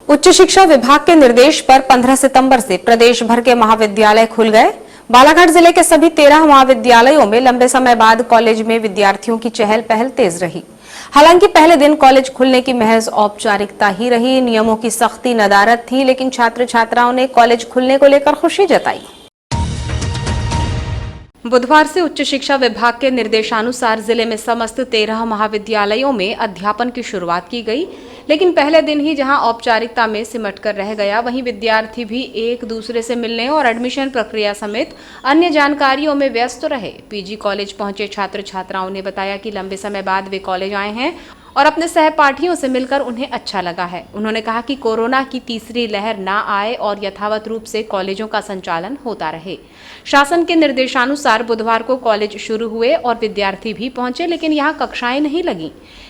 उच्च शिक्षा विभाग के निर्देश पर 15 सितंबर से प्रदेश भर के महाविद्यालय खुल गए। बालाघाट जिले के सभी 13 महाविद्यालयों में लंबे समय बाद कॉलेज में विद्यार्थियों की चहल पहल तेज रही। हालांकि पहले दिन कॉलेज खुलने की महज औपचारिकता ही रही। नियमों की सख्ती नदारद थी, लेकिन छात्र छात्राओं ने कॉलेज खुलने को लेकर खुशी जताई। बुधवार से उच्च शिक्षा विभाग के निर्देशानुसार जिले में समस्त 13 महाविद्यालयों में अध्यापन की शुरुआत की गई, लेकिन पहले दिन ही जहां औपचारिकता में सिमटकर रह गया, वहीं विद्यार्थी भी एक दूसरे से मिलने और एडमिशन प्रक्रिया समेत अन्य जानकारियों में व्यस्त रहे। पीजी कॉलेज पहुंचे छात्र छात्राओं ने बताया कि लंबे समय बाद वे कॉलेज आए हैं और अपने सहपाठियों से मिलकर उन्हें अच्छा लगा है। उन्होंने कहा कि कोरोना की तीसरी लहर ना आए और यथावत रूप से कॉलेजों का संचालन होता रहे। शासन के निर्देशानुसार बुधवार को कॉलेज शुरू हुए और विद्यार्थी भी पहुंचे, लेकिन यहां कक्षाएं नहीं लगीं।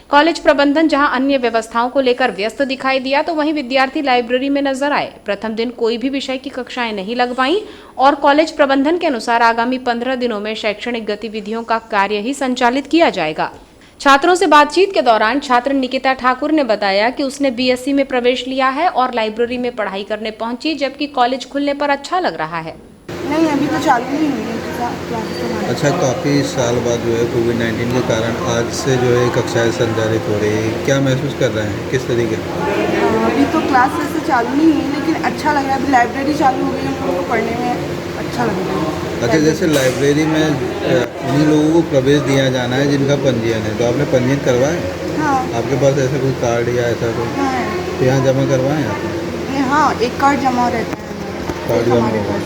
कॉलेज प्रबंधन जहां अन्य व्यवस्थाओं को लेकर व्यस्त दिखाई दिया, तो वहीं विद्यार्थी लाइब्रेरी में नजर आए। प्रथम दिन कोई भी विषय की कक्षाएं नहीं लगवाईं और कॉलेज प्रबंधन के अनुसार आगामी 15 दिनों में शैक्षणिक गतिविधियों का कार्य ही संचालित किया जाएगा। छात्रों से बातचीत के दौरान छात्र निकिता ठाकुर ने बताया कि उसने बीएससी में प्रवेश लिया है और लाइब्रेरी में पढ़ाई करने पहुंची, जबकि कॉलेज खुलने पर अच्छा लग रहा है। नहीं, अभी तो चालू नहीं हुई है। अच्छा, काफ़ी साल बाद जो है कोविड-19 के कारण आज से जो है कक्षाएं संचालित हो रही है, क्या महसूस कर रहे हैं, किस तरीके? अभी तो क्लास वैसे चालू नहीं हुई, लेकिन अच्छा लग रहा है। अभी लाइब्रेरी चालू हो गई है, हम लोगों को पढ़ने में अच्छा लग रहा है। अच्छा, जैसे लाइब्रेरी में उन्हीं लोगों को प्रवेश दिया जाना है जिनका पंजीयन है, तो आपने पंजीयन करवाए? हाँ। आपके पास ऐसा कोई कार्ड या ऐसा कोई? हाँ। तो यहाँ जमा करवाएं आपने? हाँ, एक कार्ड जमा रहता है। कार्ड जमा होगा।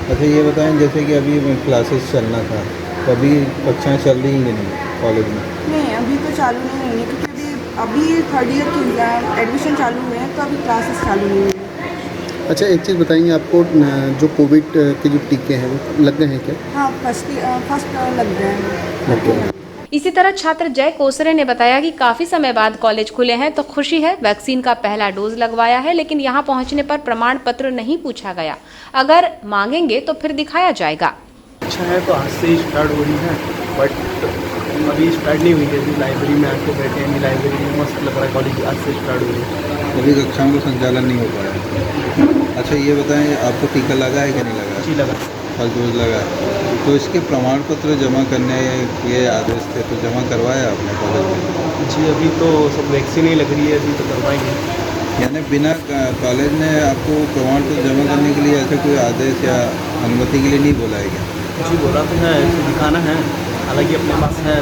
अच्छा, ये बताएं, जैसे कि अभी क्लासेस चलना था, तो अभी कक्षाएँ चल रही हैं कि नहीं कॉलेज में? नहीं, अभी तो चालू नहीं हुई है, क्योंकि अभी थर्ड ईयर की एग्जाम एडमिशन चालू हुए हैं, तो अभी क्लासेस चालू नहीं हुई है। अच्छा, एक चीज़ बताएंगे, आपको जो कोविड के जो टीके हैं वो लग गए हैं क्या? हाँ, फर्स्ट लग गए हैं। इसी तरह छात्र जय कोसरे ने बताया कि काफी समय बाद कॉलेज खुले हैं तो खुशी है। वैक्सीन का पहला डोज लगवाया है, लेकिन यहां पहुंचने पर प्रमाण पत्र नहीं पूछा गया। अगर मांगेंगे तो फिर दिखाया जाएगा। अच्छा है, तो आज से ही स्टार्ट हो रही है, बट अभी स्टार्ट नहीं हुई है। लाइब्रेरी में आके बैठे हैं, लाइब्रेरी में मस्त लग रहा है। कॉलेज आज से स्टार्ट हो रही है, अभी कक्षाओं का संचालन नहीं हो पाया। अच्छा, ये बताएं, आपको टीका लगा है कि नहीं लगा? जी लगा, फर्स्ट डोज लगा है। तो इसके प्रमाण पत्र जमा करने के आदेश थे, तो जमा करवाया आपने कॉलेज में? जी अभी तो सब वैक्सीन ही लग रही है, अभी तो करवाएंगे। यानी बिना कॉलेज ने आपको प्रमाण पत्र जमा करने के लिए ऐसे कोई आदेश या अनुमति के लिए नहीं बोला है क्या? जी बोला तो है, तो दिखाना है, हालांकि अपने पास है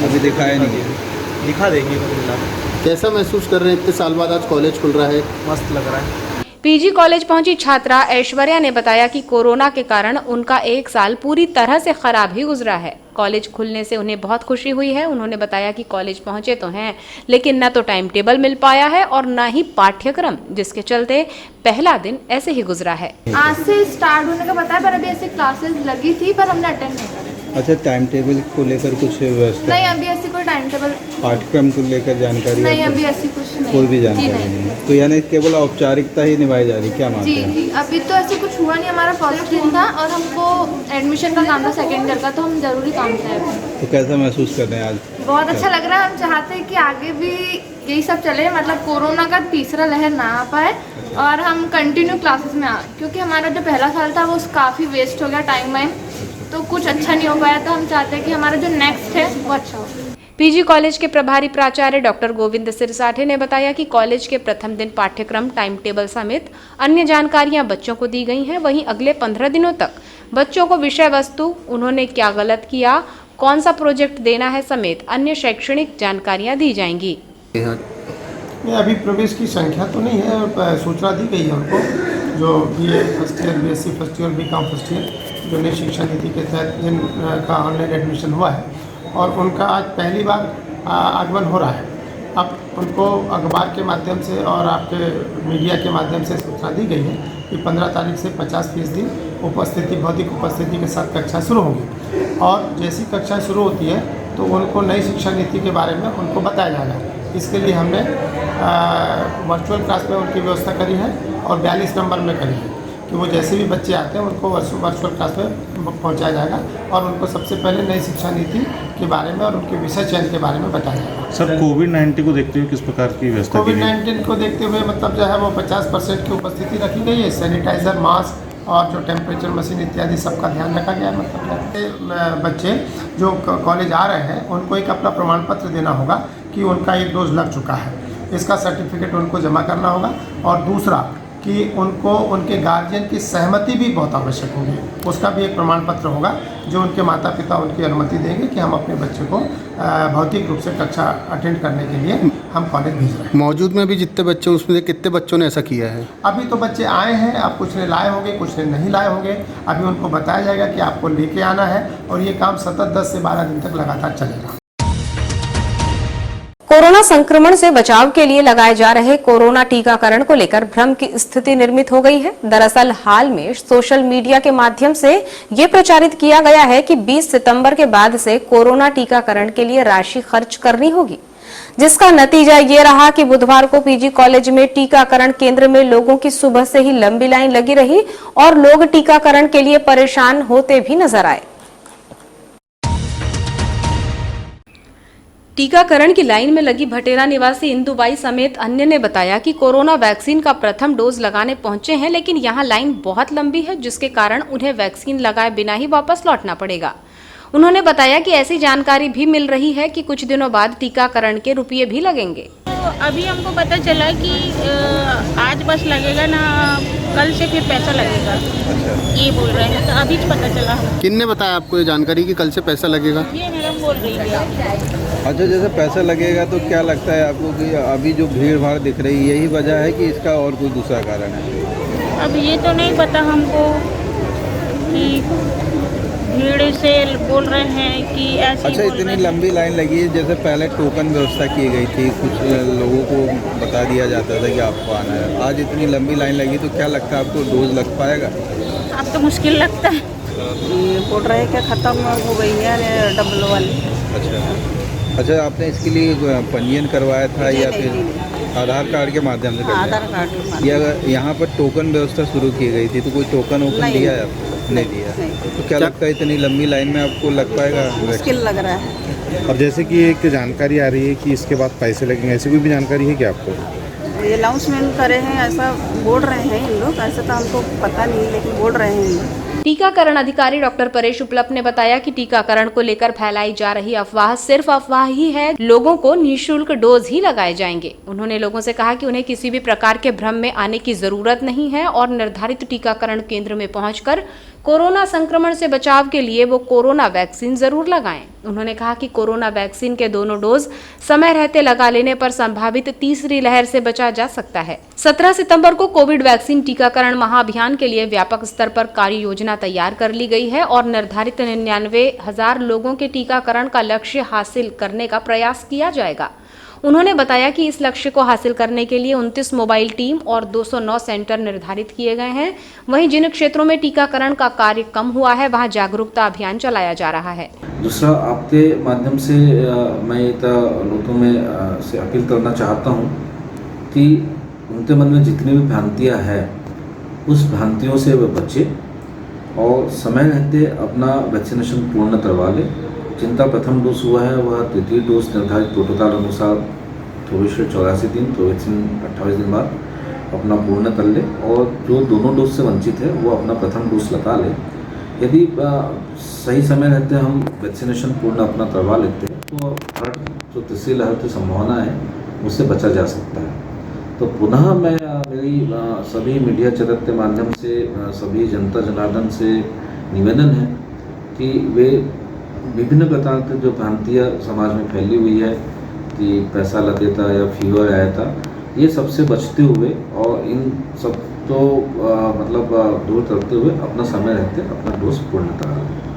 अभी दिखाया नहीं है। दिखा देंगे फिलहाल। कैसा महसूस कर रहे हैं, इतने साल बाद आज कॉलेज खुल रहा है? मस्त लग रहा है। पीजी कॉलेज पहुंची छात्रा ऐश्वर्या ने बताया कि कोरोना के कारण उनका एक साल पूरी तरह से खराब ही गुजरा है। कॉलेज खुलने से उन्हें बहुत खुशी हुई है। उन्होंने बताया कि कॉलेज पहुंचे तो हैं, लेकिन न तो टाइम टेबल मिल पाया है और न ही पाठ्यक्रम, जिसके चलते पहला दिन ऐसे ही गुजरा है। आज से स्टार्ट होने का पता है, पर अभी ऐसे क्लासेस लगी थी, पर हमने अटेंड नहीं करी। अच्छा, टाइम टेबल को लेकर कुछ व्यवस्था? नहीं, अभी ऐसी कोई टाइम टेबल। पाठ्यक्रम को लेकर जानकारी? नहीं, अभी ऐसी कुछ नहीं, कोई भी जानकारी नहीं है। तो यानी केवल औपचारिकता ही निभाई जा रही, क्या मानते हैं? जी, अभी तो ऐसे कुछ हुआ नहीं। हमारा फर्स्ट दिन था और हमको एडमिशन का काम था सेकेंड ईयर का, तो हम जरूरी काम था। तो कैसा महसूस कर रहे हैं आज? बहुत अच्छा लग रहा है। हम चाहते हैं कि आगे भी यही सब चले, मतलब कोरोना का तीसरा लहर ना आ पाए और हम कंटिन्यू क्लासेस में आए, क्योंकि हमारा जो पहला साल था वो काफ़ी वेस्ट हो गया, टाइम वाइम तो कुछ अच्छा नहीं हो पाया। तो हम चाहते हैं कि हमारा जो नेक्स्ट है वो अच्छा हो। पीजी कॉलेज के प्रभारी प्राचार्य डॉक्टर गोविंद सिरसाठे ने बताया कि कॉलेज के प्रथम दिन पाठ्यक्रम, टाइम टेबल समेत अन्य जानकारियां बच्चों को दी गई हैं। वहीं अगले 15 दिनों तक बच्चों को विषय वस्तु, उन्होंने क्या गलत किया, कौन सा प्रोजेक्ट देना है समेत अन्य शैक्षणिक जानकारियां दी जाएंगी। नहीं, अभी प्रवेश की संख्या तो नहीं है और सूचना दी गई है उनको, जो BA first year, BSc first year, BCom first year, जो नई शिक्षा नीति के तहत जिनका ऑनलाइन एडमिशन हुआ है और उनका आज पहली बार आगमन हो रहा है। अब उनको अखबार के माध्यम से और आपके मीडिया के माध्यम से सूचना दी गई है कि 15 तारीख से 50% उपस्थिति, भौतिक उपस्थिति के साथ कक्षा शुरू होगी और जैसी कक्षा शुरू होती है तो उनको नई शिक्षा नीति के बारे में उनको बताया जाएगा। इसके लिए हमने वर्चुअल क्लास में उनकी व्यवस्था करी है और 42 नंबर में करी है। कि वो जैसे भी बच्चे आते हैं उनको वर्चुअल क्लास में पहुंचाया जाएगा और उनको सबसे पहले नई शिक्षा नीति के बारे में और उनके विषय चयन के बारे में बताया जाएगा। सर कोविड-19 को देखते हुए किस प्रकार की व्यवस्था की गई? कोविड-19 को देखते हुए मतलब जो है वो 50% की उपस्थिति रखी गई है। सैनिटाइज़र, मास्क और जो टेम्परेचर मशीन इत्यादि सबका ध्यान रखा गया है। मतलब बच्चे जो कॉलेज आ रहे हैं उनको एक अपना प्रमाण पत्र देना होगा कि उनका 1 डोज लग चुका है, इसका सर्टिफिकेट उनको जमा करना होगा। और दूसरा कि उनको उनके गार्जियन की सहमति भी बहुत आवश्यक होगी, उसका भी एक प्रमाण पत्र होगा जो उनके माता पिता उनकी अनुमति देंगे कि हम अपने बच्चे को भौतिक रूप से कक्षा अटेंड करने के लिए हम कॉलेज भेज रहे हैं। मौजूद में भी जितने बच्चे उसमें से कितने बच्चों ने ऐसा किया है? अभी तो बच्चे आए हैं, अब कुछ ने लाए होंगे, कुछ ने नहीं लाए होंगे। अभी उनको बताया जाएगा कि आपको लेके आना है और ये काम सतत 10 से 12 दिन तक लगातार चलेगा। कोरोना संक्रमण से बचाव के लिए लगाए जा रहे कोरोना टीकाकरण को लेकर भ्रम की स्थिति निर्मित हो गई है। दरअसल हाल में सोशल मीडिया के माध्यम से ये प्रचारित किया गया है कि 20 सितंबर के बाद से कोरोना टीकाकरण के लिए राशि खर्च करनी होगी, जिसका नतीजा ये रहा कि बुधवार को पीजी कॉलेज में टीकाकरण केंद्र में लोगों की सुबह से ही लंबी लाइन लगी रही और लोग टीकाकरण के लिए परेशान होते भी नजर आए। टीकाकरण की लाइन में लगी भटेरा निवासी इंदुबाई समेत अन्य ने बताया कि कोरोना वैक्सीन का प्रथम डोज लगाने पहुंचे हैं, लेकिन यहां लाइन बहुत लंबी है, जिसके कारण उन्हें वैक्सीन लगाए बिना ही वापस लौटना पड़ेगा। उन्होंने बताया कि ऐसी जानकारी भी मिल रही है कि कुछ दिनों बाद टीकाकरण के रुपये भी लगेंगे। तो अभी हमको पता चला कि आज बस लगेगा ना, कल से फिर पैसा लगेगा, ये बोल रहे हैं। तो अभी पता चला। किन ने बताया आपको ये जानकारी कि कल से पैसा लगेगा? ये मैडम बोल रही है। अच्छा, जैसे पैसा लगेगा तो क्या लगता है आपको कि अभी जो भीड़ भाड़ दिख रही है यही वजह है कि इसका और कोई दूसरा कारण है? अब ये तो नहीं पता हमको कि भीड़ से बोल रहे हैं कि ऐसे। अच्छा, इतनी लंबी लाइन लगी है, जैसे पहले टोकन व्यवस्था की गई थी, कुछ लोगों को बता दिया जाता था कि आपको आना है, आज इतनी लंबी लाइन लगी तो क्या लगता है आपको डोज लग पाएगा? अब तो मुश्किल लगता है। ये बोल रहे हैं कि ख़त्म हो गई है डबल वाली। अच्छा, आपने इसके लिए पंजीयन करवाया था या फिर आधार कार्ड के माध्यम से? आधार कार्ड या यहाँ पर टोकन व्यवस्था शुरू की गई थी तो कोई टोकन वोकन दिया है आपको? नहीं दिया। तो क्या लगता है इतनी लंबी लाइन में आपको लग पाएगा? मुश्किल लग रहा है। और जैसे कि एक जानकारी आ रही है कि इसके बाद पैसे लगेंगे, ऐसी कोई भी जानकारी है क्या आपको? ये अनाउंसमेंट करे हैं, ऐसा बोल रहे हैं इन लोग, ऐसा तो हमको पता नहीं, लेकिन बोल रहे हैं इन लोग। टीकाकरण अधिकारी डॉक्टर परेश उपलब्ध ने बताया कि टीकाकरण को लेकर फैलाई जा रही अफवाह सिर्फ अफवाह ही है, लोगों को निःशुल्क डोज ही लगाए जाएंगे। उन्होंने लोगों से कहा कि उन्हें किसी भी प्रकार के भ्रम में आने की जरूरत नहीं है और निर्धारित टीकाकरण केंद्र में पहुंचकर कोरोना संक्रमण से बचाव के लिए वो कोरोना वैक्सीन जरूर लगाएं। उन्होंने कहा कि कोरोना वैक्सीन के दोनों डोज समय रहते लगा लेने पर संभावित तीसरी लहर से बचा जा सकता है। 17 सितंबर को कोविड वैक्सीन टीकाकरण महाअभियान के लिए व्यापक स्तर पर कार्य योजना तैयार कर ली गई है और निर्धारित 99,000 लोगों के टीकाकरण का लक्ष्य हासिल करने का प्रयास किया जाएगा। उन्होंने बताया कि इस लक्ष्य को हासिल करने के लिए 29 मोबाइल टीम और 209 सेंटर निर्धारित किए गए हैं। वहीं जिन क्षेत्रों में टीकाकरण का कार्य कम हुआ है वहां जागरूकता अभियान चलाया जा रहा है। दूसरा, आपके माध्यम से मैं लोगों में से अपील करना चाहता हूं कि उनके मन में जितनी भी भ्रांतियां हैं उस भ्रांतियों से वे बचे और समय रहते अपना वैक्सीनेशन पूर्ण करवा ले। जिनका प्रथम डोज हुआ है वह तृतीय डोज निर्धारित प्रोटोकॉल अनुसार 24 दिन, कोवैक्सीन 28 दिन बाद अपना पूर्ण कर ले और जो दोनों डोज से वंचित है वो अपना प्रथम डोज लगा ले। यदि सही समय रहते हम वैक्सीनेशन पूर्ण अपना करवा लेते हैं तो हर जो तीसरी लहर की संभावना है उससे बचा जा सकता है। तो पुनः मैं मेरी सभी मीडिया जगत के माध्यम से सभी जनता जनार्दन से निवेदन है कि वे विभिन्न प्रकार की जो भ्रांतियाँ समाज में फैली हुई है कि पैसा लगे था या फीवर आया था, ये सबसे बचते हुए और इन सब तो मतलब दूर करते हुए अपना समय रहते अपना डोज पूर्ण करा लें।